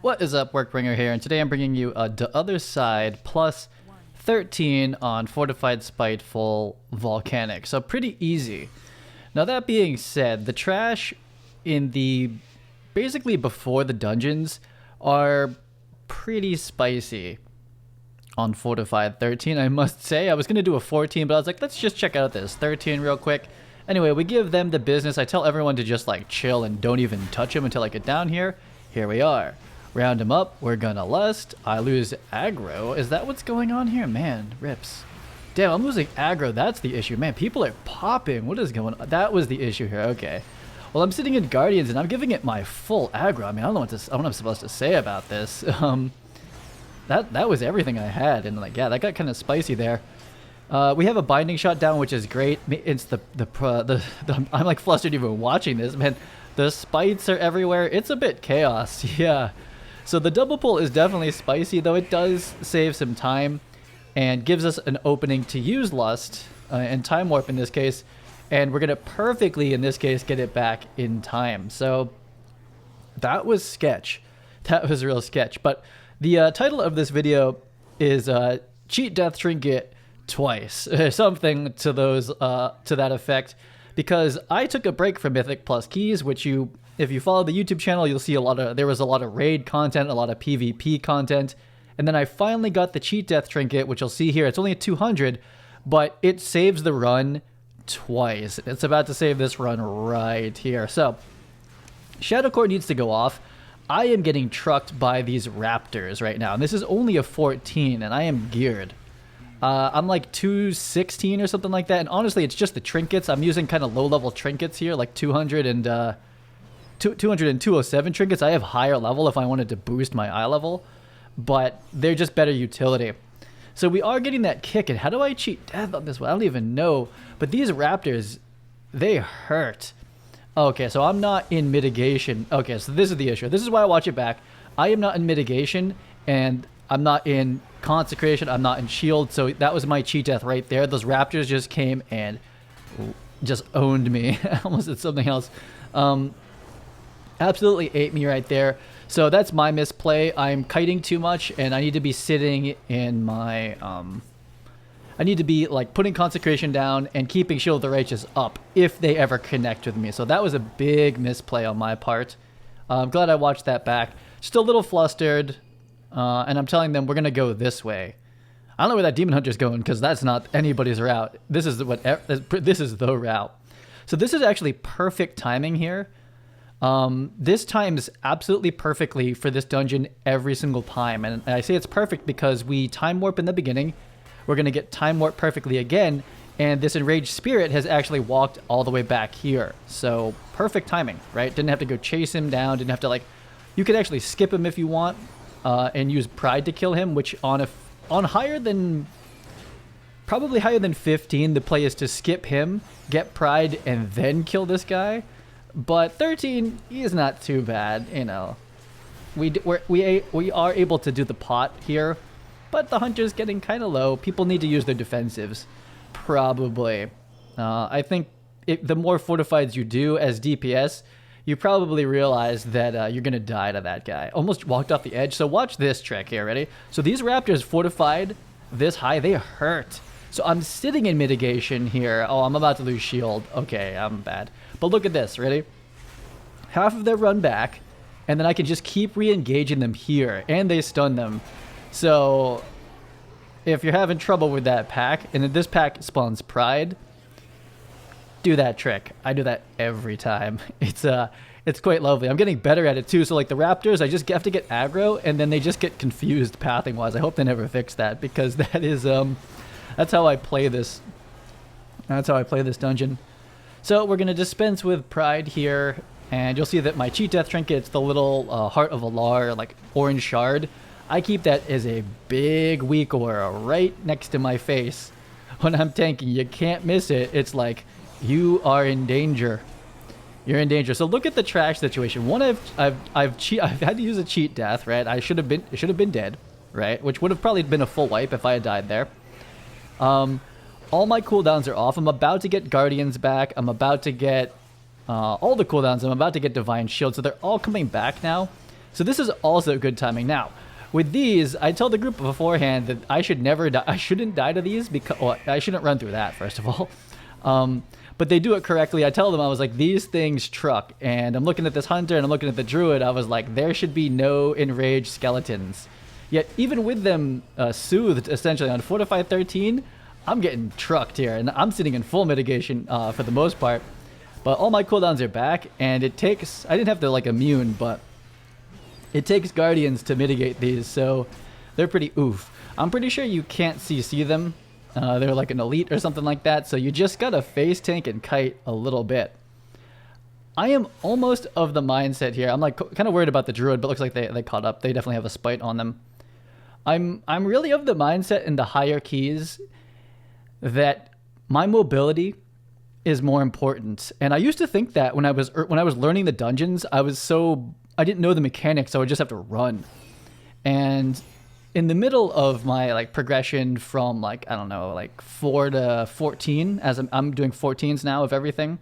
What is up, Workbringer here, and today I'm bringing you the other side plus 13 on Fortified, Spiteful, Volcanic. So pretty easy. Now that being said, the trash in the basically before the dungeons are pretty spicy on Fortified 13, I must say. I was going to do a 14, but I was like, let's just check out this 13 real quick. Anyway, we give them the business. I tell everyone to just like chill and don't even touch them until I get down here. Here we are. Round him up. We're gonna lust. I lose aggro. Is that what's going on here? Man, rips. Damn, I'm losing aggro. That's the issue. Man, people are popping. What is going on? That was the issue here. Okay. Well, I'm sitting in Guardians and I'm giving it my full aggro. I mean, I don't know what I'm supposed to say about this. That was everything I had, and like, yeah, that got kind of spicy there. We have a binding shot down, which is great. It's I'm like flustered even watching this, man. The spites are everywhere. It's a bit chaos, yeah. So the double pull is definitely spicy, though it does save some time and gives us an opening to use Lust and Time Warp in this case. And we're going to perfectly, in this case, get it back in time. So that was sketch. That was real sketch. But the title of this video is Cheat Death Trinket Twice. Something to those to that effect. Because I took a break from Mythic Plus keys, which if you follow the YouTube channel, you'll see there was a lot of raid content, a lot of PvP content. And then I finally got the Cheat Death Trinket, which you'll see here. It's only a 200, but it saves the run twice. It's about to save this run right here. So, Shadow Core needs to go off. I am getting trucked by these raptors right now. And this is only a 14, and I am geared. I'm like 216 or something like that, and honestly, it's just the trinkets. I'm using kind of low-level trinkets here, like 200 and 207 trinkets. I have higher level if I wanted to boost my eye level, but they're just better utility. So we are getting that kick, and how do I cheat death on this one? I don't even know, but these raptors, they hurt. Okay, so I'm not in mitigation. Okay, so this is the issue. This is why I watch it back. I am not in mitigation, and I'm not in consecration, I'm not in shield, so that was my cheat death right there. Those raptors just came and just owned me. I almost did something else. Absolutely ate me right there. So that's my misplay. I'm kiting too much, and I need to be sitting in my I need to be like putting consecration down and keeping Shield of the Righteous up if they ever connect with me. So that was a big misplay on my part. I'm glad I watched that back. Just a little flustered. And I'm telling them we're gonna go this way. I don't know where that demon hunter's going because that's not anybody's route. This is the route. So this is actually perfect timing here. This times absolutely perfectly for this dungeon every single time, and I say it's perfect because we time warp in the beginning. We're gonna get time warp perfectly again, and this enraged spirit has actually walked all the way back here. So perfect timing, right? Didn't have to go chase him down. Didn't have to like. You could actually skip him if you want. And use pride to kill him, which on higher than probably higher than 15, the play is to skip him, get pride, and then kill this guy. But 13 is not too bad, you know. We are able to do the pot here, but the hunter's getting kind of low. People need to use their defensives, probably. I think the more fortifieds you do as DPS, you probably realize that you're going to die to that guy. Almost walked off the edge. So watch this trick here. Ready? So these raptors fortified this high, they hurt. So I'm sitting in mitigation here. Oh, I'm about to lose shield. Okay, I'm bad. But look at this. Ready? Half of their run back, and then I can just keep re-engaging them here, and they stun them. So if you're having trouble with that pack, and then this pack spawns pride, do that trick. I do that every time. It's quite lovely. I'm getting better at it too. So like the raptors, I just have to get aggro, and then they just get confused pathing wise. I hope they never fix that, because that is that's how I play this. That's how I play this dungeon. So we're gonna dispense with pride here, and you'll see that my cheat death trinket, it's the little Heart of Al'ar, like orange shard. I keep that as a big weak aura right next to my face when I'm tanking. You can't miss it. It's like, you are in danger. You're in danger. So look at the trash situation. One, I've had to use a cheat death, right? It should have been dead, right? Which would have probably been a full wipe if I had died there. All my cooldowns are off. I'm about to get Guardians back. I'm about to get all the cooldowns. I'm about to get Divine Shield. So they're all coming back now. So this is also good timing. Now, with these, I told the group beforehand that I should never die. I shouldn't die to these because well, I shouldn't run through that first of all. But they do it correctly. I tell them, I was like, these things truck. And I'm looking at this hunter and I'm looking at the druid. I was like, there should be no enraged skeletons. Yet even with them soothed essentially on Fortify 13, I'm getting trucked here. And I'm sitting in full mitigation for the most part. But all my cooldowns are back. And it takes, I didn't have to like immune, but it takes guardians to mitigate these. So they're pretty oof. I'm pretty sure you can't CC them. They're like an elite or something like that, so you just gotta face tank and kite a little bit. I am almost of the mindset here. I'm like kind of worried about the druid, but looks like they caught up. They definitely have a spite on them. I'm really of the mindset in the higher keys that my mobility is more important. And I used to think that when I was learning the dungeons, I didn't know the mechanics, so I would just have to run. And in the middle of my like progression from like, I don't know, like 4 to 14, as I'm doing 14s now of everything,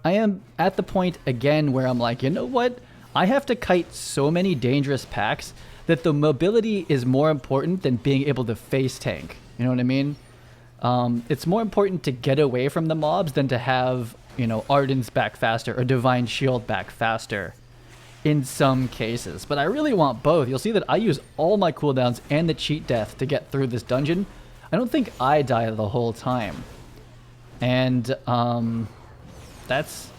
I am at the point again where I'm like, you know what? I have to kite so many dangerous packs that the mobility is more important than being able to face tank. You know what I mean? It's more important to get away from the mobs than to have, you know, Arden's back faster or Divine Shield back faster. In some cases, but I really want both. You'll see that I use all my cooldowns and the cheat death to get through this dungeon. I don't think I die the whole time, and that's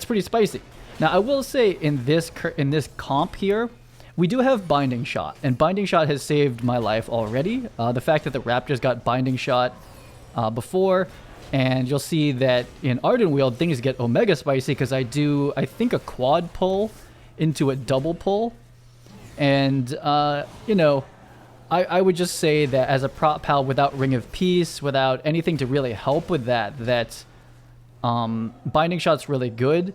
pretty spicy. Now I will say in this comp here, we do have Binding Shot, and Binding Shot has saved my life already. The fact that the Raptors got Binding Shot before, and you'll see that in Arden Wield things get omega spicy because I think a quad pull into a double pull, and you know, I would just say that as a prop pal without Ring of Peace, without anything to really help with that Binding Shot's really good,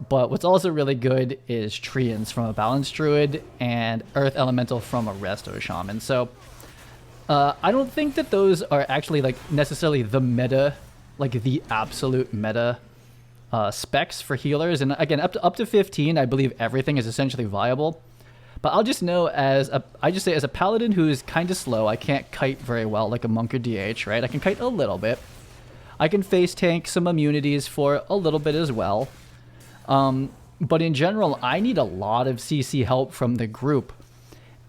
but what's also really good is Treants from a Balanced Druid and Earth Elemental from a Resto Shaman. So I don't think that those are actually like necessarily the meta, like the absolute meta specs for healers, and again up to 15 I believe everything is essentially viable. But I'll just know as a paladin who's kind of slow, I can't kite very well like a monk or DH, right? I can kite a little bit. I can face tank some immunities for a little bit as well. But in general, I need a lot of CC help from the group.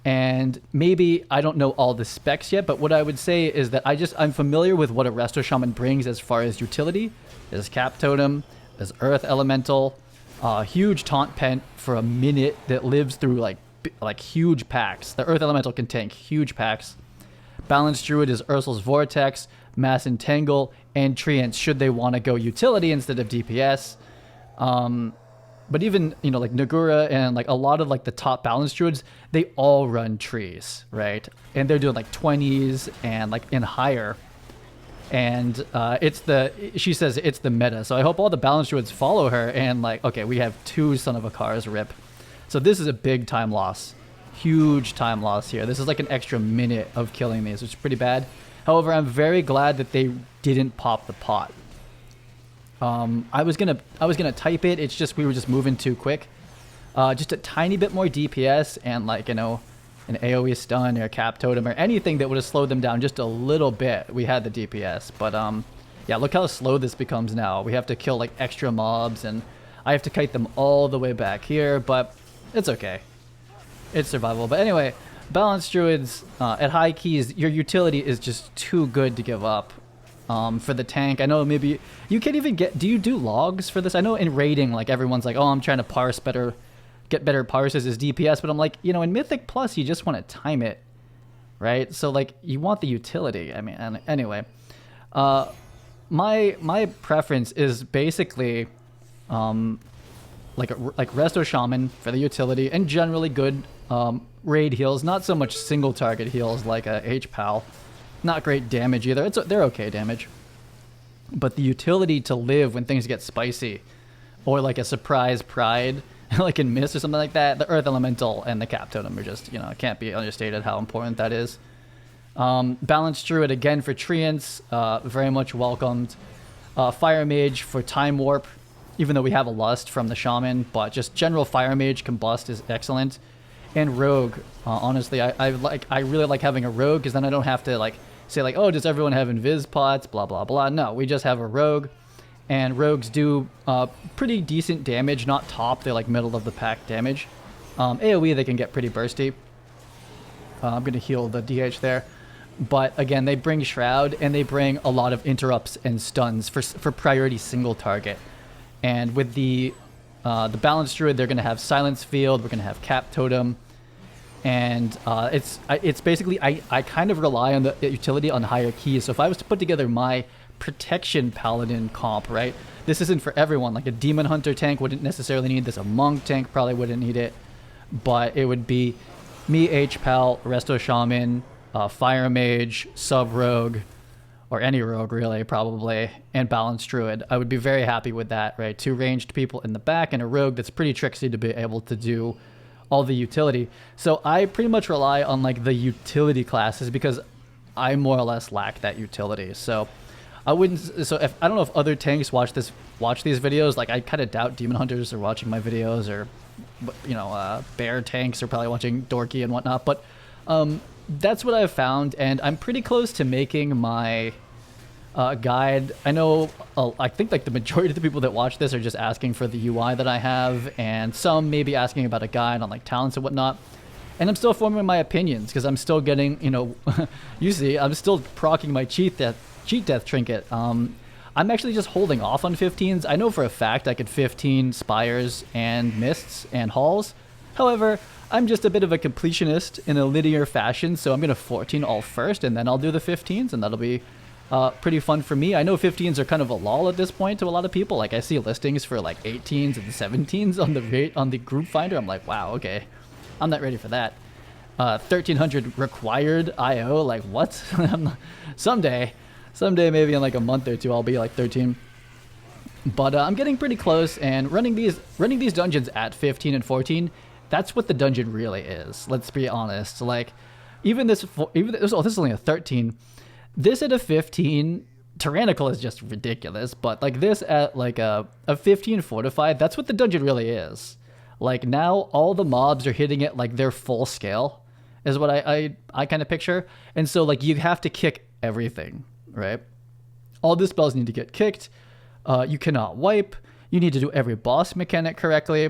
And maybe I don't know all the specs yet, but what I would say is that I'm familiar with what a Resto Shaman brings as far as utility, as Cap Totem, as Earth Elemental, huge Taunt Pent for a minute that lives through like huge packs. The Earth Elemental can tank huge packs. Balanced Druid is Ursul's Vortex, Mass Entangle, and Treants should they want to go utility instead of DPS. But even, you know, like Nagura and like a lot of like the top Balanced Druids, they all run trees, right? And they're doing like 20s and like in higher. And she says it's the meta. So I hope all the Balanced Druids follow her and like, okay, we have 2 Son of a Cars rip. So this is a big time loss. Huge time loss here. This is like an extra minute of killing these, which is pretty bad. However, I'm very glad that they didn't pop the pot. I was gonna type it. It's just we were just moving too quick. Just a tiny bit more DPS and like, you know, an AoE stun or a Cap Totem or anything that would have slowed them down just a little bit. We had the DPS, but yeah, look how slow this becomes now. We have to kill like extra mobs and I have to kite them all the way back here, but it's okay. It's survivable. But anyway, Balanced Druids at high keys, your utility is just too good to give up. For the tank, I know maybe you can't even do you do logs for this? I know in raiding, like everyone's like, oh, I'm trying to parse better, get better parses as DPS, but I'm like, you know, in Mythic Plus, you just want to time it, right? So like, you want the utility. I mean, and anyway, my preference is basically, like Resto Shaman for the utility and generally good raid heals, not so much single target heals like a H-Pal. Not great damage either. They're okay damage. But the utility to live when things get spicy, or like a surprise pride, like in Mist or something like that, the Earth Elemental and the Cap Totem are just, you know, it can't be understated how important that is. Balanced Druid again for Treants, very much welcomed. Fire Mage for Time Warp, even though we have a lust from the shaman, but just general fire mage combust is excellent. And rogue, honestly, I really like having a rogue, because then I don't have to like say like, oh, does everyone have invis pots, blah blah blah. No, we just have a rogue, and rogues do pretty decent damage, not top, they're like middle of the pack damage. AoE, they can get pretty bursty. I'm gonna heal the DH there. But again, they bring Shroud, and they bring a lot of interrupts and stuns for priority single target. And with the Balanced Druid, they're going to have Silence Field, we're going to have Cap Totem, and it's basically, I kind of rely on the utility on higher keys. So if I was to put together my Protection Paladin comp, right, this isn't for everyone. Like a Demon Hunter tank wouldn't necessarily need this, a Monk tank probably wouldn't need it, but it would be me, H-Pal, Resto Shaman, Fire Mage, Sub Rogue, or any rogue really, probably, and Balanced Druid. I would be very happy with that, right? 2 ranged people in the back and a rogue that's pretty tricksy to be able to do all the utility. So I pretty much rely on like the utility classes, because I more or less lack that utility. So I wouldn't, so if I don't know if other tanks watch these videos, like I kind of doubt Demon Hunters are watching my videos, or you know, bear tanks are probably watching Dorky and whatnot, but that's what I've found, and I'm pretty close to making my guide. I know, I think like the majority of the people that watch this are just asking for the UI that I have, and some maybe asking about a guide on like talents and whatnot. And I'm still forming my opinions, because I'm still getting, you know, you see, I'm still proccing my cheat death trinket. I'm actually just holding off on 15s. I know for a fact I could 15 Spires and Mists and Halls. However, I'm just a bit of a completionist in a linear fashion, so I'm going to 14 all first, and then I'll do the 15s, and that'll be pretty fun for me. I know 15s are kind of a lull at this point to a lot of people. Like I see listings for like 18s and 17s on the group finder. I'm like, wow, okay, I'm not ready for that. 1300 required IO, like what? Someday maybe in like a month or two I'll be like 13. But I'm getting pretty close, and running these dungeons at 15 and 14, that's what the dungeon really is. Let's be honest. Like this is only a 13. This at a 15, Tyrannical is just ridiculous, but like this at like a 15 fortified, that's what the dungeon really is. Like now all the mobs are hitting it like their full scale is what I kind of picture. And so like you have to kick everything, right? All the spells need to get kicked. You cannot wipe. You need to do every boss mechanic correctly,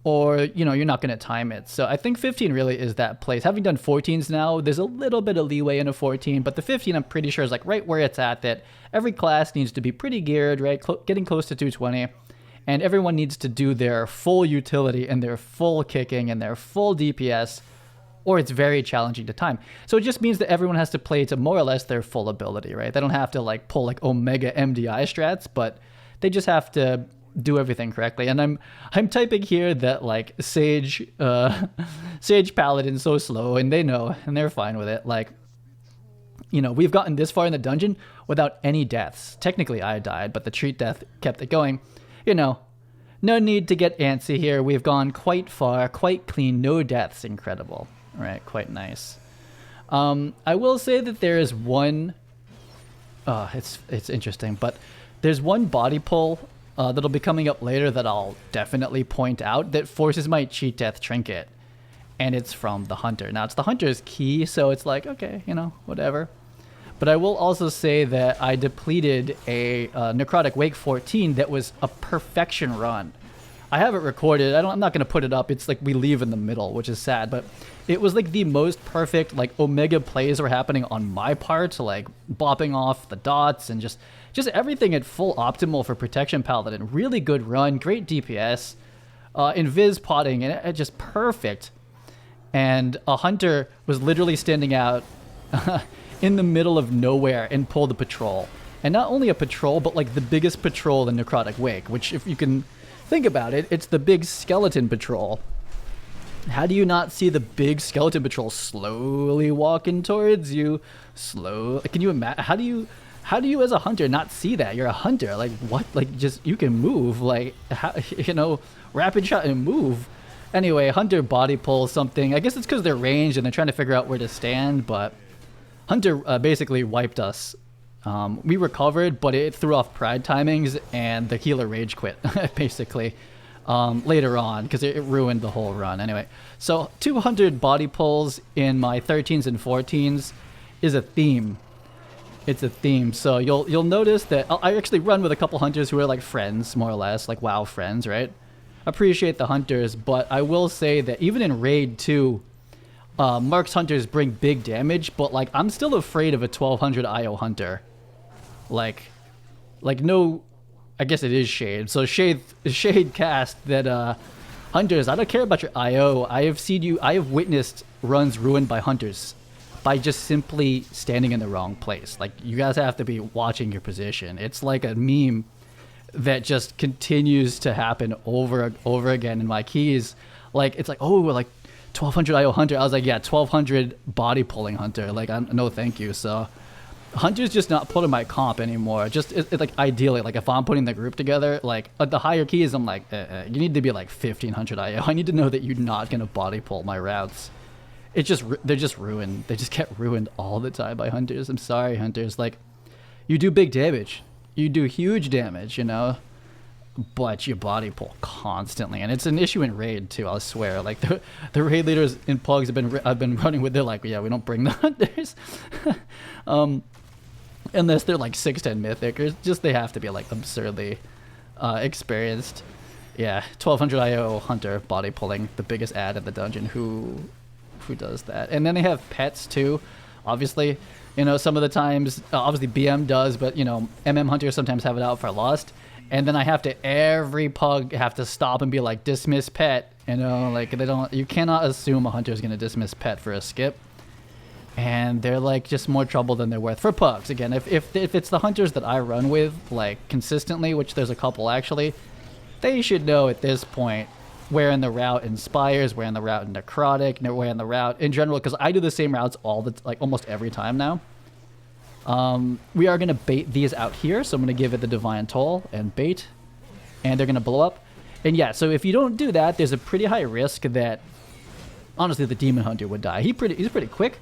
or, you know, you're not going to time it. So I think 15 really is that place. Having done 14s now, there's a little bit of leeway in a 14, but the 15 I'm pretty sure is like right where it's at, that every class needs to be pretty geared, right? Getting close to 220, and everyone needs to do their full utility and their full kicking and their full DPS, or it's very challenging to time. So it just means that everyone has to play to more or less their full ability, right? They don't have to like pull like Omega MDI strats, but they just have to do everything correctly. And I'm typing here that like Sage Paladin's so slow, and they know, and they're fine with it. Like, you know, we've gotten this far in the dungeon without any deaths. Technically I died, but the treat death kept it going. You know, no need to get antsy here. We've gone quite far, quite clean, no deaths. Incredible. All right, quite nice. I will say that there is one, it's interesting, but there's one body pull that'll be coming up later that I'll definitely point out that forces my cheat death trinket, and it's from the hunter. Now it's the hunter's key, so it's like, okay, you know, whatever. But I will also say that I depleted a Necrotic Wake 14 that was a perfection run. I have it recorded. I'm not going to put it up. It's like we leave in the middle, which is sad, but it was like the most perfect, like Omega plays were happening on my part, like bopping off the dots and just everything at full optimal for Protection Paladin. Really good run, great DPS, invis potting, and it just perfect. And a hunter was literally standing out in the middle of nowhere and pulled a patrol. And not only a patrol, but like the biggest patrol in Necrotic Wake, which if you can think about it, it's the big skeleton patrol. How do you not see the big skeleton patrol slowly walking towards you? Can you imagine? How do you as a hunter not see that? You're a hunter. Like what? Like just, you can move, like, how, you know, rapid shot and move. Anyway, hunter body pulls something. I guess it's because they're ranged and they're trying to figure out where to stand, but hunter basically wiped us We recovered, but it threw off pride timings, and the healer rage quit, basically, later on, because it ruined the whole run. Anyway, so 200 body pulls in my 13s and 14s is a theme. It's a theme. So you'll notice that I actually run with a couple hunters who are like friends, more or less, like WoW friends, right? Appreciate the hunters, but I will say that even in Raid 2, Mark's hunters bring big damage, but like I'm still afraid of a 1200 IO hunter. Like no, I guess it is Shade. So Shade cast that hunters, I don't care about your IO. I have witnessed runs ruined by hunters by just simply standing in the wrong place. Like, you guys have to be watching your position. It's like a meme that just continues to happen over again in my keys. Like, it's like, oh, like 1200 IO hunter. I was like, yeah, 1200 body pulling hunter. Like, no thank you. So hunter's just not put in my comp anymore. Just it, like ideally, like if I'm putting the group together, like at the higher keys, I'm like, you need to be like 1500 IO. I need to know that you're not gonna body pull my routes. They're just ruined. They just get ruined all the time by hunters. I'm sorry, hunters. Like, you do big damage. You do huge damage, you know, but you body pull constantly, and it's an issue in raid too. I swear, like the raid leaders in plugs I've been running with. They're like, yeah, we don't bring the hunters, unless they're like 610 mythic, or just they have to be like absurdly experienced. Yeah, 1200 IO hunter body pulling, the biggest ad in the dungeon. Who does that? And then they have pets too, obviously. You know, some of the times, obviously BM does, but you know, MM hunters sometimes have it out for Lost. And then I have to, every pug have to stop and be like, dismiss pet. You know, like you cannot assume a hunter is going to dismiss pet for a skip. And they're like just more trouble than they're worth for pugs. Again, if it's the hunters that I run with like consistently, which there's a couple actually, they should know at this point where in the route inspires, where in the route necrotic, where in the route in general, because I do the same routes almost every time now. We are going to bait these out here, so I'm going to give it the Divine Toll and bait, and they're going to blow up. And yeah, so if you don't do that, there's a pretty high risk that, honestly, the Demon Hunter would die. He's pretty quick,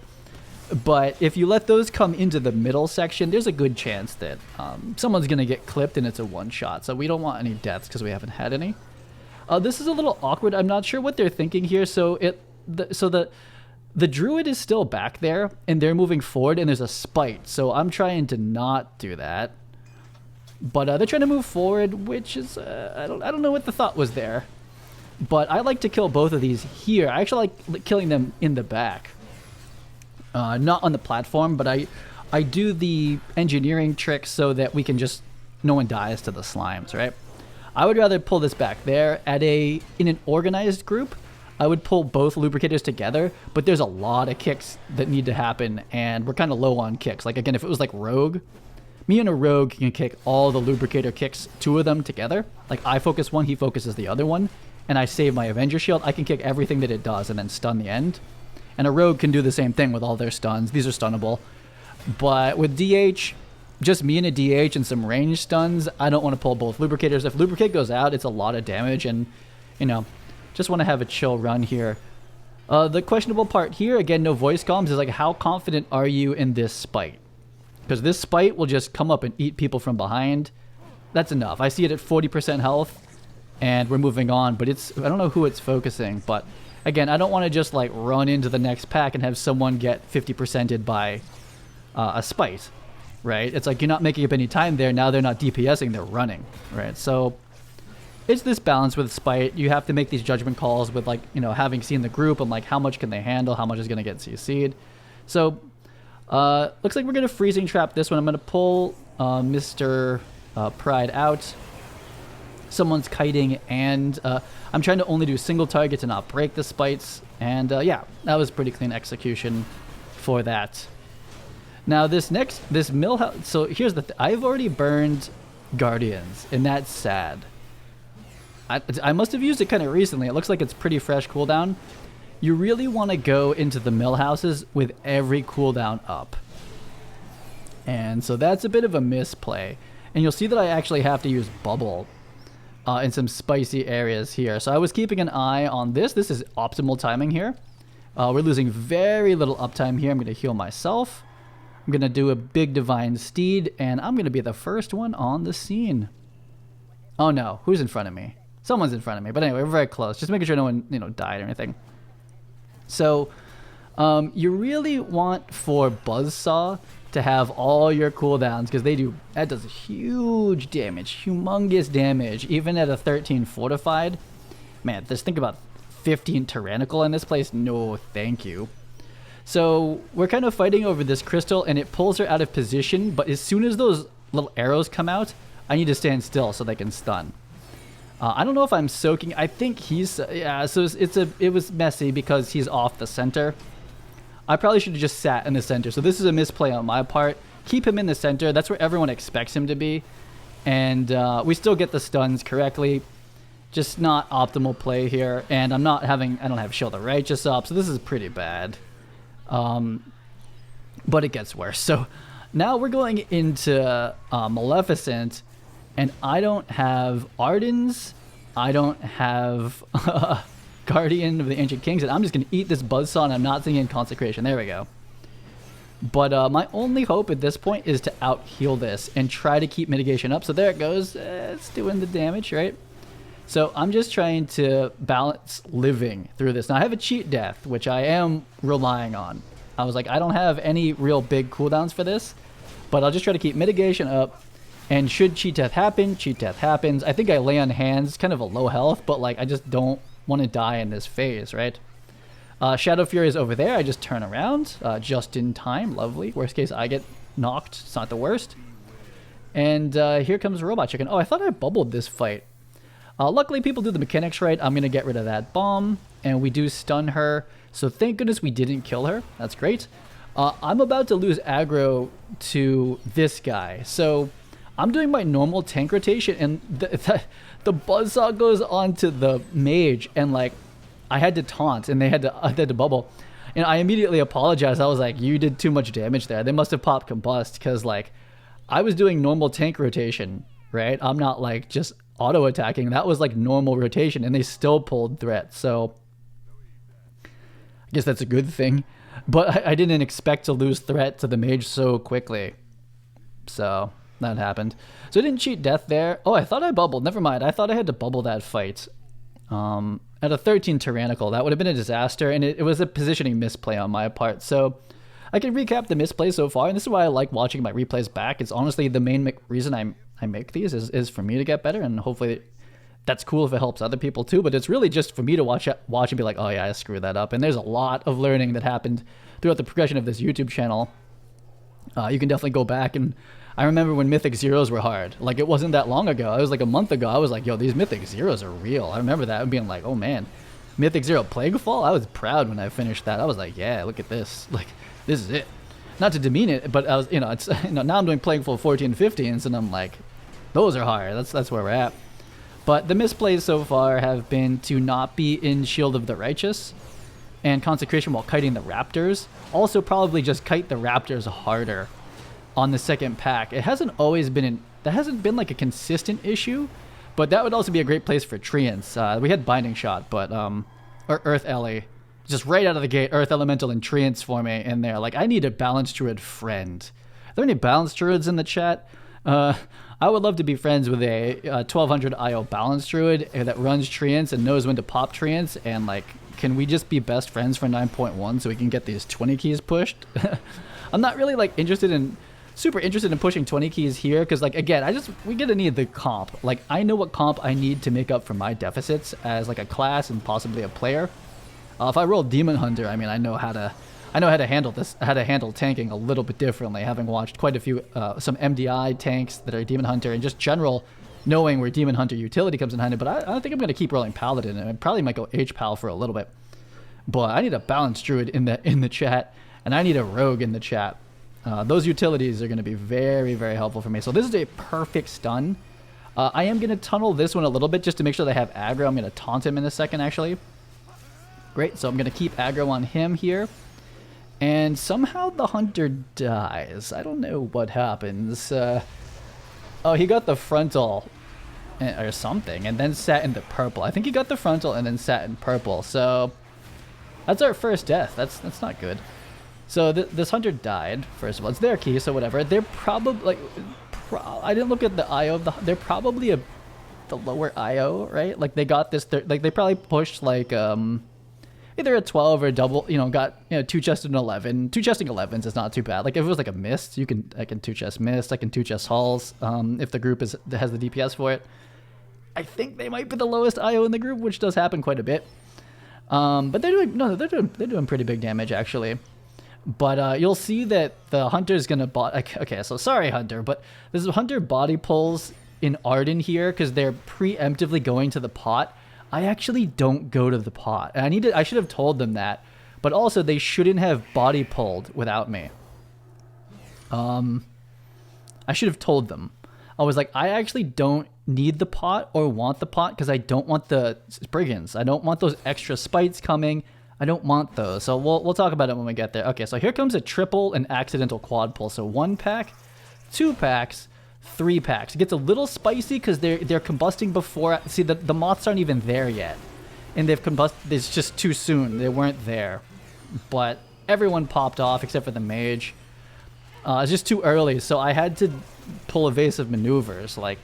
but if you let those come into the middle section, there's a good chance that someone's going to get clipped and it's a one-shot. So we don't want any deaths because we haven't had any. This is a little awkward. I'm not sure what they're thinking here. So the druid is still back there, and they're moving forward, and there's a spite. So I'm trying to not do that, but they're trying to move forward, which is I don't know what the thought was there. But I like to kill both of these here. I actually like killing them in the back, not on the platform. But I do the engineering trick so that we can just no one dies to the slimes, right? I would rather pull this back there in an organized group. I would pull both lubricators together, but there's a lot of kicks that need to happen, and we're kind of low on kicks. Like, again, if it was like Rogue, me and a Rogue can kick all the lubricator kicks, two of them together. Like, I focus one, he focuses the other one, and I save my Avenger Shield. I can kick everything that it does and then stun the end. And a Rogue can do the same thing with all their stuns. These are stunnable. But with DH, just me and a DH and some range stuns, I don't want to pull both lubricators. If lubricate goes out, it's a lot of damage, and, you know, just want to have a chill run here. The questionable part here, again, no voice comms, is like, how confident are you in this spite? Because this spite will just come up and eat people from behind. That's enough. I see it at 40% health, and we're moving on, but I don't know who it's focusing, but again, I don't want to just like run into the next pack and have someone get 50%ed by a spite, right? It's like, you're not making up any time there. Now they're not DPSing, they're running, right? So it's this balance with spite. You have to make these judgment calls with, like, you know, having seen the group and like how much can they handle, how much is going to get CC'd. So looks like we're going to freezing trap this one. I'm going to pull Mr. Pride out. Someone's kiting, and I'm trying to only do single target to not break the spites. And yeah, that was pretty clean execution for that. Now this mill house, so here's I've already burned Guardians, and that's sad. I must have used it kind of recently. It looks like it's pretty fresh cooldown. You really want to go into the mill houses with every cooldown up. And so that's a bit of a misplay. And you'll see that I actually have to use bubble in some spicy areas here. So I was keeping an eye on this. This is optimal timing here. We're losing very little uptime here. I'm going to heal myself. I'm going to do a big divine steed, and I'm going to be the first one on the scene. Oh no, who's in front of me? Someone's in front of me, but anyway, we're very close. Just making sure no one, died or anything. So, you really want for Buzzsaw to have all your cooldowns, because that does huge damage, humongous damage, even at a 13 fortified. Man, just think about 15 tyrannical in this place. No, thank you. So we're kind of fighting over this crystal, and it pulls her out of position, but as soon as those little arrows come out, I need to stand still so they can stun. I don't know if I'm soaking. I think he's... yeah, so it was messy because he's off the center. I probably should have just sat in the center. So this is a misplay on my part. Keep him in the center. That's where everyone expects him to be. And we still get the stuns correctly. Just not optimal play here. And I don't have Shield of Righteous up, so this is pretty bad. But it gets worse. So now we're going into Maleficent, and I don't have Ardens, I don't have Guardian of the Ancient Kings, and I'm just going to eat this Buzzsaw, and I'm not thinking Consecration. There we go. But my only hope at this point is to out-heal this and try to keep mitigation up. So there it goes. It's doing the damage, right? So I'm just trying to balance living through this. Now I have a cheat death, which I am relying on. I was like, I don't have any real big cooldowns for this, but I'll just try to keep mitigation up. And should cheat death happen, cheat death happens. I think I lay on hands, kind of a low health, but like I just don't want to die in this phase, right? Shadow Fury is over there. I just turn around just in time. Lovely. Worst case, I get knocked. It's not the worst. And here comes Robot Chicken. Oh, I thought I bubbled this fight. Luckily, people do the mechanics right. I'm going to get rid of that bomb, and we do stun her. So thank goodness we didn't kill her. That's great. I'm about to lose aggro to this guy. So I'm doing my normal tank rotation, and the Buzzsaw goes onto the mage, and like I had to taunt, and I had to bubble. And I immediately apologized. I was like, you did too much damage there. They must have popped combust, because like I was doing normal tank rotation, right? I'm not like just auto attacking. That was like normal rotation, and they still pulled threat. So I guess that's a good thing, but I didn't expect to lose threat to the mage so quickly. So that happened. So I didn't cheat death there. Oh, I thought I bubbled. Never mind. I thought I had to bubble that fight. At a 13 tyrannical, that would have been a disaster, and it was a positioning misplay on my part. So I can recap the misplay so far, and this is why I like watching my replays back. It's honestly the main reason I make these is for me to get better, and hopefully that's cool if it helps other people too, but it's really just for me to watch and be like, oh yeah, I screwed that up. And there's a lot of learning that happened throughout the progression of this YouTube channel. You can definitely go back, and I remember when Mythic Zeros were hard. Like, it wasn't that long ago. It was like a month ago. I was like, yo, these Mythic Zeros are real. I remember that and being like, oh man, Mythic Zero Plaguefall? I was proud when I finished that. I was like, yeah, look at this. Like, this is it. Not to demean it, but I was, it's, now I'm doing Plaguefall 14 and 15s, and I'm like, those are hard. That's where we're at. But the misplays so far have been to not be in Shield of the Righteous and Consecration while kiting the Raptors. Also probably just kite the Raptors harder on the second pack. It hasn't always been that hasn't been like a consistent issue, but that would also be a great place for Treants. We had Binding Shot, but or Earth Ellie, just right out of the gate, Earth Elemental and Treants for me in there. Like, I need a Balanced Druid friend. Are there any Balanced Druids in the chat? I would love to be friends with a 1200 IO Balanced Druid that runs Treants and knows when to pop Treants, and like, can we just be best friends for 9.1 so we can get these 20 keys pushed? I'm not really like super interested in pushing 20 keys here, because like, again, we gotta need the comp. Like, I know what comp I need to make up for my deficits as like a class and possibly a player. If I roll Demon Hunter, I mean, I know how to handle this, how to handle tanking a little bit differently, having watched quite a few some MDI tanks that are Demon Hunter, and just general knowing where Demon Hunter utility comes in handy. But I think I'm going to keep rolling Paladin, and I probably might go H-Pal for a little bit. But I need a Balanced Druid in the chat, and I need a Rogue in the chat. Those utilities are going to be very, very helpful for me. So this is a perfect stun. I am going to tunnel this one a little bit just to make sure they have aggro. I'm going to taunt him in a second, actually. Great, so I'm going to keep aggro on him here. And somehow the hunter dies. I don't know what happens. Oh, he got the frontal or something, and then sat in the purple. I think he got the frontal and then sat in purple. So that's our first death. That's not good. So this hunter died, first of all. It's their key, so whatever. They're probably, like, I didn't look at the IO of they're probably the lower IO, right? Like, they got this, like, they probably pushed, like, either a 12 or a double, you know, got, you know, 2 chested and 11. 2 chesting 11s is not too bad. Like, if it was like a mist, I can 2 chest mist, I can 2 chest halls, if the group has the DPS for it. I think they might be the lowest IO in the group, which does happen quite a bit. But they're doing pretty big damage, actually. But you'll see that the hunter's gonna okay, so sorry, hunter, but this hunter body pulls in Arden here because they're preemptively going to the pot. I actually don't go to the pot, and I should have told them that. But also, they shouldn't have body pulled without me. I should have told them. I was like, I actually don't need the pot or want the pot because I don't want the brigands. I don't want those extra spites coming. I don't want those. So we'll talk about it when we get there. Okay, so here comes a triple and accidental quad pull. So 1 pack, 2 packs, 3 packs. It gets a little spicy because they're combusting before. See, the moths aren't even there yet, and they've combusted. It's just too soon. They weren't there, but everyone popped off except for the mage. It's just too early, so I had to pull evasive maneuvers. Like,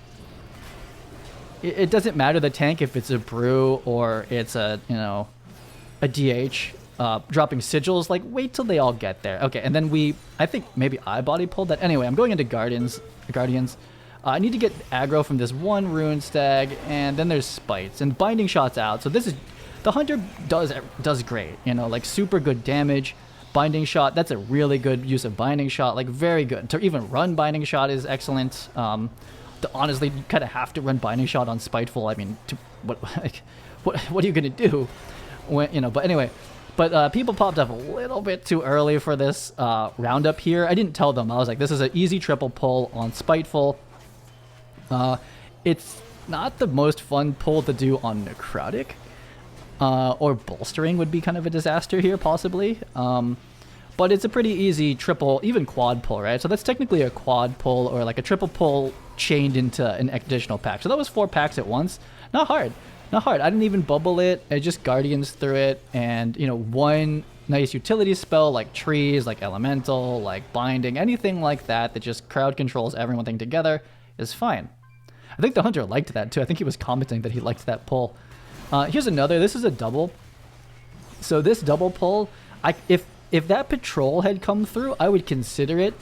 it doesn't matter the tank if it's a brew or it's a, you know, a DH. Dropping sigils, like, wait till they all get there. Okay, and then I think maybe I body pulled that. Anyway, I'm going into Guardians. I need to get aggro from this one rune stag, and then there's spites and binding shots out. So the hunter does great, you know, like super good damage. Binding shot, that's a really good use of binding shot, like very good. To even run binding shot is excellent. Honestly, you kind of have to run binding shot on spiteful. I mean, what are you gonna do when, you know? But anyway. But people popped up a little bit too early for this roundup here. I didn't tell them. I was like, this is an easy triple pull on Spiteful. It's not the most fun pull to do on Necrotic. Or Bolstering would be kind of a disaster here, possibly. But it's a pretty easy triple, even quad pull, right? So that's technically a quad pull or like a triple pull chained into an additional pack. So that was 4 packs at once. Not hard. Not hard. I didn't even bubble it. I just Guardians through it, and, you know, one nice utility spell like trees, like elemental, like binding, anything like that that just crowd controls everything together is fine. I think the hunter liked that too. I think he was commenting that he liked that pull. Here's another. This is a double. So this double pull, if that patrol had come through, I would consider it.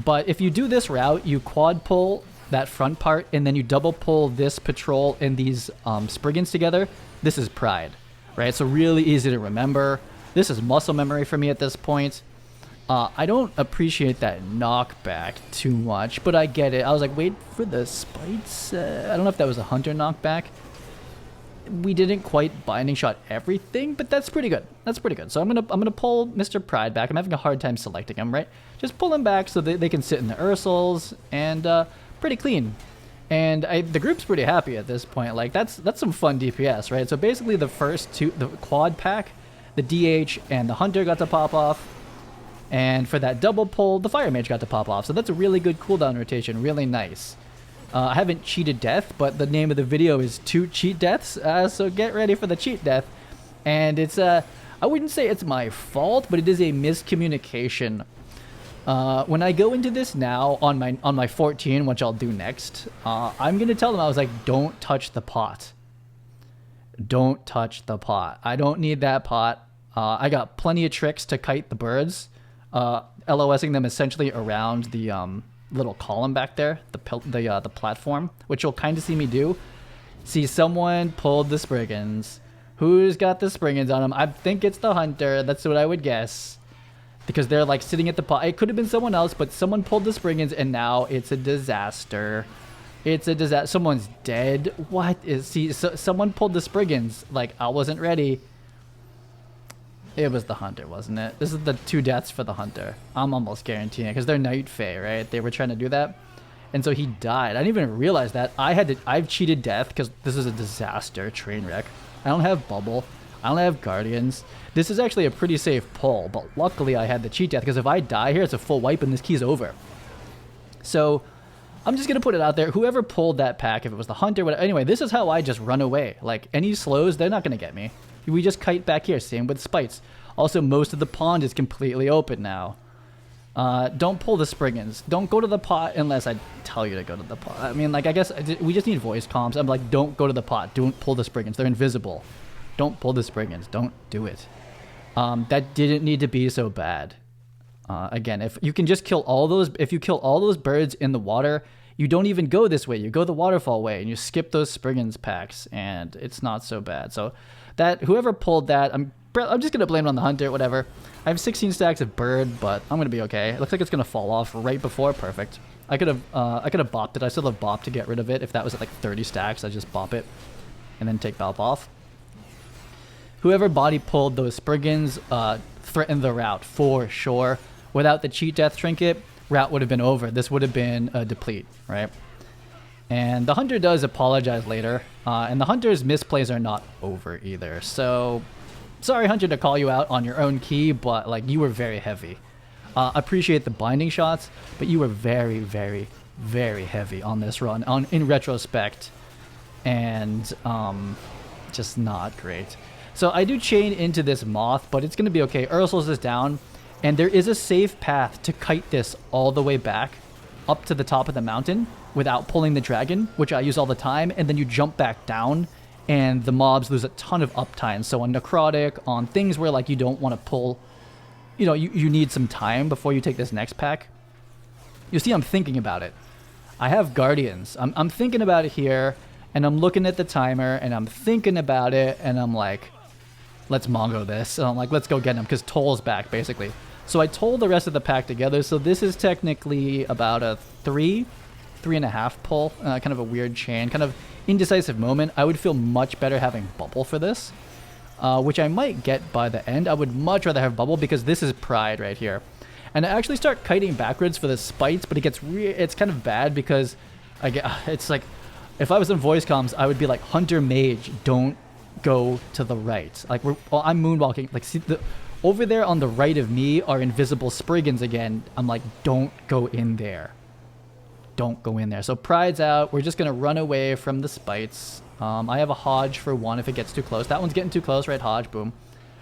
But if you do this route, you quad pull that front part, and then you double pull this patrol and these Spriggans together. This is Pride, right? So really easy to remember. This is muscle memory for me at this point. I don't appreciate that knockback too much, but I get it. I was like, wait for the spites. I don't know if that was a hunter knockback. We didn't quite binding shot everything, but that's pretty good. That's pretty good. So I'm gonna pull Mr. Pride back. I'm having a hard time selecting him, right? Just pull him back so they can sit in the Ursals, and pretty clean. And the group's pretty happy at this point. Like, that's some fun DPS, right? So basically the first two, the quad pack, the DH and the hunter got to pop off, and for that double pull, the fire mage got to pop off. So that's a really good cooldown rotation, really nice. I haven't cheated death, but the name of the video is 2 cheat deaths, so get ready for the cheat death. And it's I wouldn't say it's my fault, but it is a miscommunication. When I go into this now on my 14, which I'll do next, I'm gonna tell them, I was like, don't touch the pot. Don't touch the pot. I don't need that pot. I got plenty of tricks to kite the birds, LOSing them essentially around the little column back there, the platform, which you'll kind of see me do. See, someone pulled the Spriggans. Who's got the Spriggans on them? I think it's the hunter. That's what I would guess. Because they're like sitting at the pot. It could have been someone else, but someone pulled the Spriggans, and now it's a disaster. It's a disaster. Someone's dead. What is... See, someone pulled the Spriggans. Like, I wasn't ready. It was the hunter, wasn't it? This is the 2 deaths for the hunter. I'm almost guaranteeing it, because they're Night Fae, right? They were trying to do that. And so he died. I didn't even realize that. I've cheated death, because this is a disaster. Train wreck. I don't have bubble. I don't have Guardians. This is actually a pretty safe pull, but luckily I had the cheat death, because if I die here, it's a full wipe and this key's over. So I'm just going to put it out there. Whoever pulled that pack, if it was the hunter, whatever. Anyway, this is how I just run away. Like, any slows, they're not going to get me. We just kite back here. Same with spites. Also, most of the pond is completely open now. Don't pull the Spriggans. Don't go to the pot unless I tell you to go to the pot. I mean, like, I guess we just need voice comms. I'm like, don't go to the pot. Don't pull the Spriggans. They're invisible. Don't pull the Spriggans. Don't do it. That didn't need to be so bad. Again, if you can just kill all those, if you kill all those birds in the water, you don't even go this way. You go the waterfall way, and you skip those Spriggans packs, and it's not so bad. So that whoever pulled that, I'm just gonna blame it on the hunter. Whatever. I have 16 stacks of bird, but I'm gonna be okay. It looks like it's gonna fall off right before. Perfect. I could have bopped it. I still have bop to get rid of it. If that was at like 30 stacks, I just bop it, and then take bop off. Whoever body pulled those Spriggans threatened the route for sure. Without the cheat death trinket, route would have been over. This would have been a deplete, right? And the hunter does apologize later, and the hunter's misplays are not over either. So, sorry hunter to call you out on your own key, but like you were very heavy. Appreciate the binding shots, but you were very, very, very heavy on this run. In retrospect, and just not great. So I do chain into this moth, but it's going to be okay. Ursul's is down, and there is a safe path to kite this all the way back up to the top of the mountain without pulling the dragon, which I use all the time, and then you jump back down, and the mobs lose a ton of uptime. So on necrotic, on things where like you don't want to pull, you know, you need some time before you take this next pack. You see, I'm thinking about it. I have guardians. I'm thinking about it here, and I'm looking at the timer, and I'm thinking about it, and I'm like, let's Mongo this. And I'm like, let's go get him, because Toll's back, basically. So I told the rest of the pack together, so this is technically about a 3.5 pull, kind of a weird chain, kind of indecisive moment. I would feel much better having bubble for this, which I might get by the end. I would much rather have bubble, because this is pride right here. And I actually start kiting backwards for the spites, but it gets it's kind of bad, because it's like, if I was in voice comms, I would be like, hunter mage, don't go to the right. Like, I'm moonwalking. Like, see, over there on the right of me are invisible Spriggans again. I'm like, don't go in there. Don't go in there. So pride's out. We're just going to run away from the spites. I have a Hodge for one if it gets too close. That one's getting too close, right? Hodge, boom.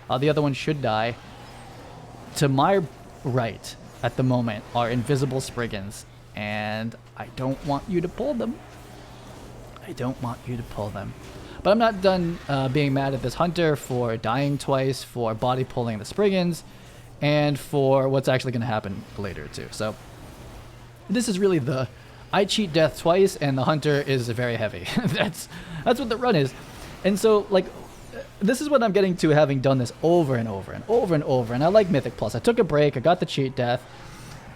The other one should die. To my right at the moment are invisible Spriggans, and I don't want you to pull them. I don't want you to pull them. But I'm not done being mad at this hunter for dying twice, for body pulling the Spriggans, and for what's actually going to happen later too. So this is really I cheat death twice, and the hunter is very heavy. That's what the run is. And so, like, this is what I'm getting to, having done this over and over and over and over. And I like Mythic Plus. I took a break. I got the cheat death.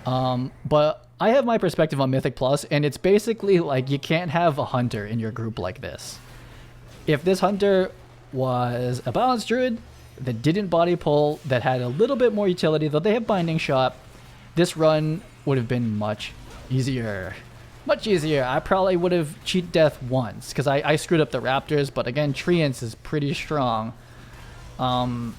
But I have my perspective on Mythic Plus, and it's basically like you can't have a hunter in your group like this. If this hunter was a balanced druid that didn't body pull, that had a little bit more utility, though they have binding shot, this run would have been much easier. Much easier. I probably would have cheat death once, because I screwed up the raptors, but again, Treants is pretty strong. Yeah,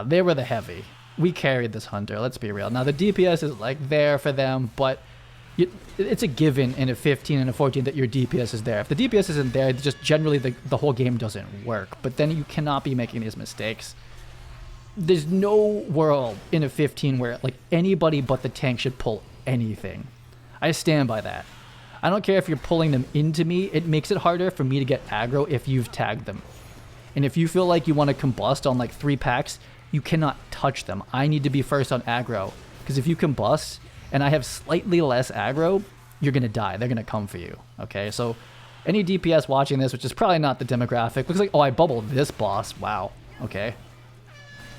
they were the heavy. We carried this hunter, let's be real. Now, the DPS is like there for them, but it's a given in a 15 and a 14 that your DPS is there. If the DPS isn't there, just generally the whole game doesn't work. But then you cannot be making these mistakes. There's no world in a 15 where like anybody but the tank should pull anything. I stand by that. I don't care if you're pulling them into me. It makes it harder for me to get aggro if you've tagged them. And if you feel like you want to combust on like 3 packs, you cannot touch them. I need to be first on aggro. Because if you combust and I have slightly less aggro, you're going to die. They're going to come for you. Okay, so any DPS watching this, which is probably not the demographic, looks like, oh, I bubbled this boss. Wow. Okay.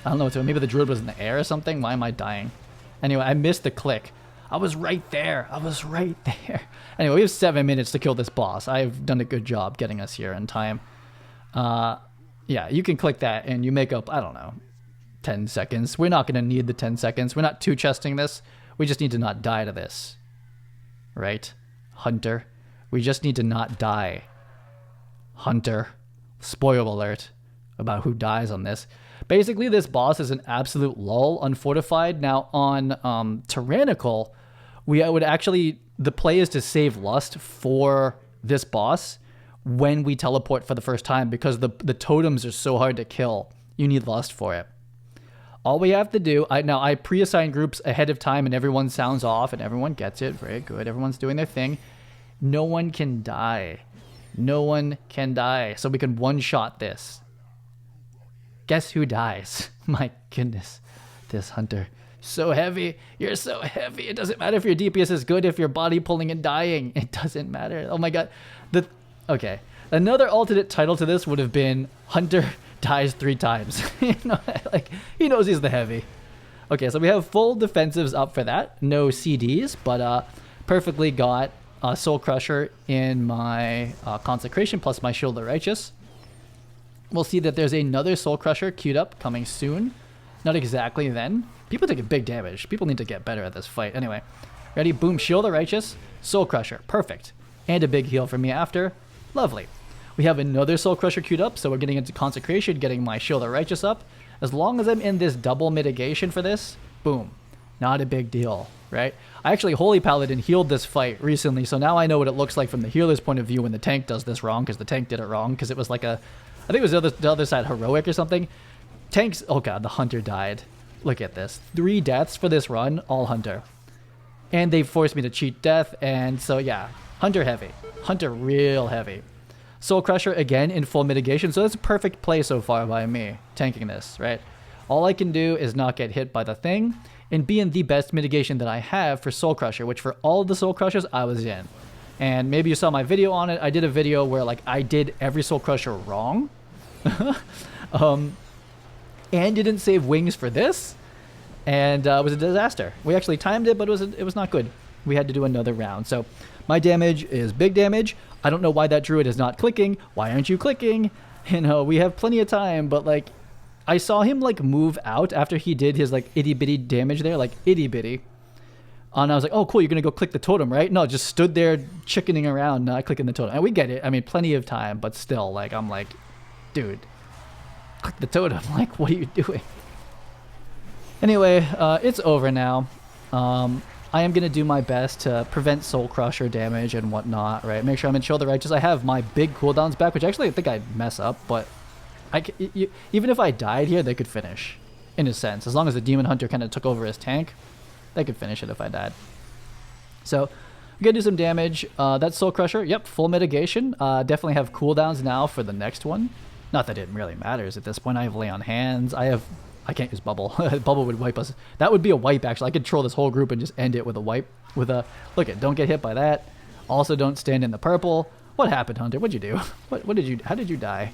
I don't know what to do. Maybe the druid was in the air or something. Why am I dying? Anyway, I missed the click. I was right there. I was right there. Anyway, we have 7 minutes to kill this boss. I've done a good job getting us here in time. Yeah, you can click that and you make up, I don't know, 10 seconds. We're not going to need the 10 seconds. We're not two-chesting this. We just need to not die to this. Right? Hunter. We just need to not die. Hunter. Spoiler alert about who dies on this. Basically, this boss is an absolute lull, unfortified. Now, on Tyrannical, we would actually... The play is to save Lust for this boss when we teleport for the first time, because the totems are so hard to kill You need lust for it. All we have to do, I pre-assign groups ahead of time and everyone sounds off and everyone gets it. Very good. Everyone's doing their thing. No one can die. No one can die. So we can one-shot this. Guess who dies? My goodness. This hunter. So heavy. You're so heavy. It doesn't matter if your DPS is good, if you're body pulling and dying. It doesn't matter. Oh my god. Okay. Another alternate title to this would have been Hunter dies 3 times. Like, he knows he's the heavy. Okay, so we have full defensives up for that. No CDs, but perfectly got Soul Crusher in my Consecration plus my Shield of Righteous. We'll see that there's another Soul Crusher queued up coming soon. Not exactly then. People take a big damage. People need to get better at this fight. Anyway, ready? Boom, Shield of Righteous, Soul Crusher. Perfect. And a big heal for me after. Lovely. We have another Soul Crusher queued up, so we're getting into Consecration, getting my Shield of Righteous up. As long as I'm in this double mitigation for this, boom. Not a big deal, right? I actually Holy Paladin healed this fight recently, so now I know what it looks like from the healer's point of view when the tank does this wrong, because the tank did it wrong, because it was like a... I think it was the other side, Heroic or something. Tanks... Oh god, the Hunter died. Look at this. 3 deaths for this run, all Hunter. And they forced me to cheat death, and so yeah. Hunter heavy. Hunter real heavy. Soul Crusher again in full mitigation, so that's a perfect play so far by me, tanking this, right? All I can do is not get hit by the thing, and be in the best mitigation that I have for Soul Crusher, which for all of the Soul Crushers, I was in. And maybe you saw my video on it. I did a video where like I did every Soul Crusher wrong. And didn't save wings for this. And it was a disaster. We actually timed it, but it was not good. We had to do another round. So my damage is big damage. I don't know why that druid is not clicking. Why aren't you clicking? You know, we have plenty of time, but like, I saw him like move out after he did his like itty bitty damage there, like itty bitty. And I was like, oh cool, you're gonna go click the totem, right? No, just stood there chickening around, not clicking the totem. And we get it. I mean, plenty of time, but still, like, I'm like, dude, click the totem. Like, what are you doing? Anyway, it's over now. I am going to do my best to prevent Soul Crusher damage and whatnot, right? Make sure I'm in Shield of Righteous. I have my big cooldowns back, which actually I think I'd mess up, but even if I died here, they could finish, in a sense. As long as the Demon Hunter kind of took over his tank, they could finish it if I died. So, I'm going to do some damage. That's Soul Crusher. Yep, full mitigation. Definitely have cooldowns now for the next one. Not that it really matters at this point. I have Lay on Hands. I can't use Bubble. Bubble would wipe us. That would be a wipe, actually. I could troll this whole group and just end it with a wipe. Look at, don't get hit by that. Also, don't stand in the purple. What happened, Hunter? What'd you do? How did you die?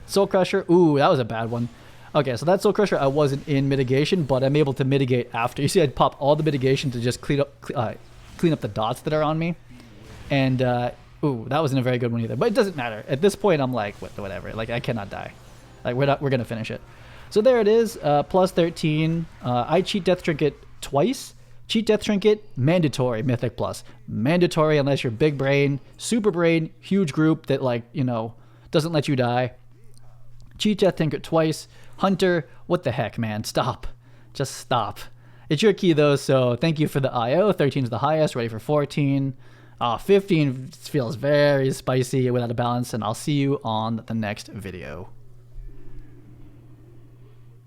Soul Crusher. Ooh, that was a bad one. Okay, so that Soul Crusher, I wasn't in mitigation, but I'm able to mitigate after. You see, I'd pop all the mitigation to just clean up the dots that are on me. And, ooh, that wasn't a very good one either. But it doesn't matter. At this point, I'm like, whatever. Like, I cannot die. Like, we're going to finish it. So there it is, plus 13. I cheat Death Trinket twice. Cheat Death Trinket, mandatory, Mythic Plus. Mandatory unless you're big brain, super brain, huge group that, like, you know, doesn't let you die. Cheat Death Trinket twice. Hunter, what the heck, man? Stop. Just stop. It's your key, though, so thank you for the IO. 13 is the highest, ready for 14. 15 feels very spicy without a balance, and I'll see you on the next video.